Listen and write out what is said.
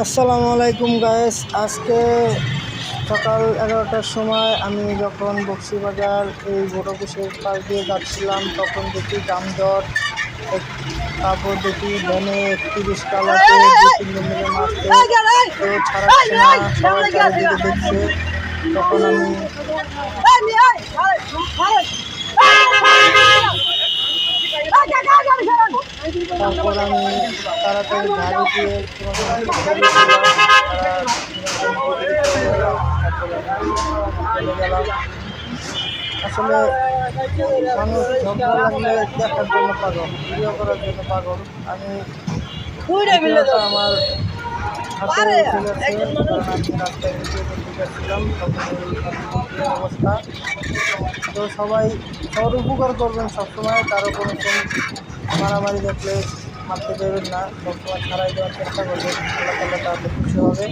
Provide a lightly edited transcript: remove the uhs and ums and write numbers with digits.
আসসালামু আলাইকুম গায়েস। আজকে সকাল 11টার সময় আমি যখন বক্সিবাজার এই বড়পুষের পাশ দিয়ে যাচ্ছিলাম তখন দেখি যানজট। তারপর দেখি ভ্যানে 31 কালাতে 2-3 জন মিলে মারছে, কেউ ছাড়াচ্ছে না, সবাই চারিদিকে দেখছে। তখন আমি তারপর আমি তাড়াতাড়ি গাড়ি দিয়ে চলে গেলাম। আসলে মানুষ ঝগড়া লাগলে দেখার জন্য পাগল, ভিডিও করার জন্য পাগল। আমি ভিডিওটা আমার হাতে চলে আসে, কারণ আমি রাস্তায় ভিডিও করতে যাচ্ছিলাম তখন এই অবস্থা। তো সবার উপকার করবেন সবসময়, কারো কোনো মারামারি দেখলে মারতে দেবেন না, সবসময় ছাড়াই দেওয়ার চেষ্টা করবেন, আল্লাহ তাআলা তাহলে খুশি হবে।